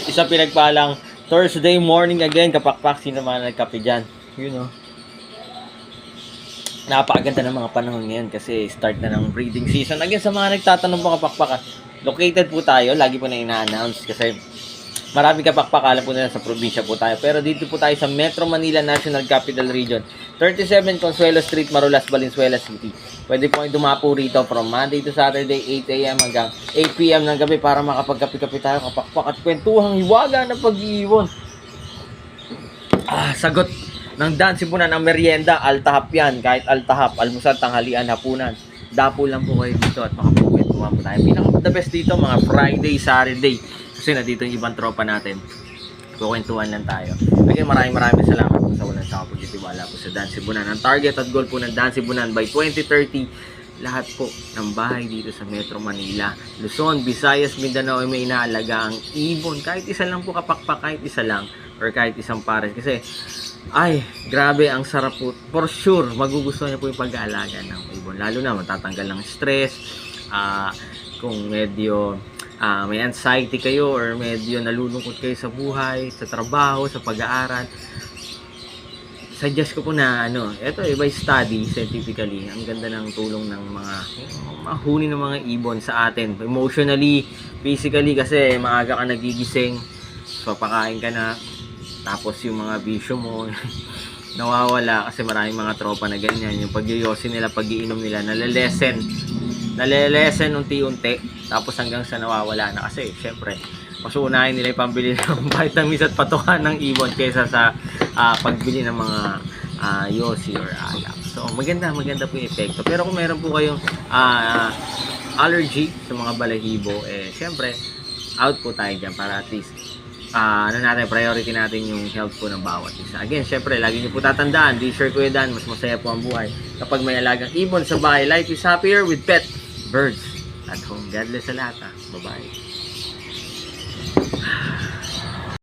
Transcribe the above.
Isang pinagpalang Thursday morning again, kapakpak. Sino naman nagkape dyan? Yun, oh. Napakaganda ng mga panahon ngayon kasi start na ng breeding season. Again, sa mga nagtatanong po kapakpak, located po tayo, lagi po na ina-announce kasi maraming kapakpak, alam po nila sa probinsya po tayo. Pero dito po tayo sa Metro Manila National Capital Region, 37 Consuelo Street, Marulas, Valenzuela City. Pwede po kayo dumapo rito from Monday to Saturday, 8 a.m. hanggang 8 p.m. ng gabi para makapagkape-kape tayo, kapakpak at kwentuhang hiwaga na pag-iibon. Sagot ng Dan Sibunan ang merienda, altahap yan. Kahit altahap, almusal, tanghalian, hapunan. Dapo lang po kayo dito at makapagkwentuhan po tayo. Pinaka-the best dito, mga Friday, Saturday. Kasi nandito yung ibang tropa natin. Kukwentuhan lang tayo. Again, maraming salamat po sa walang saka pagtitiwala po sa Dan Sibunan. Ang target at goal po ng Dan Sibunan by 2030, lahat po ng bahay dito sa Metro Manila, Luzon, Visayas, Mindanao ay may inaalaga ang ibon. Kahit isa lang po kapakpak, kahit isa lang, or kahit isang pares. Kasi, ay, grabe, ang sarap po. For sure, magugustuhan niyo po yung pag-aalaga ng ibon. Lalo na, matatanggal ng stress. Kung medyo may anxiety kayo or medyo nalulungkot kayo sa buhay, sa trabaho, sa pag-aaral, suggest ko po na ito by study scientifically, ang ganda ng tulong ng mga mahuni ng mga ibon sa atin emotionally, physically, kasi maaga ka nagigising, papakain ka na, tapos yung mga bisyo mo nawawala kasi maraming mga tropa na ganyan, yung pagyoyosin nila, pag-iinom nila, nalelesen unti-unti, tapos hanggang sa nawawala na kasi syempre mas unahin nila yung pambili ng vitamins at patukan ng ibon kaysa sa pagbili ng mga yosi or alak. So maganda po yung epekto. Pero kung meron po kayong allergy sa mga balahibo, syempre out po tayo dyan para at least priority natin yung health po ng bawat isa. Again, syempre lagi nyo po tatandaan, D-Sure Kuya Dan, mas masaya po ang buhay kapag may alagang ibon sa bahay. Life is happier with pet birds at home. God bless sa lahat. Bye-bye.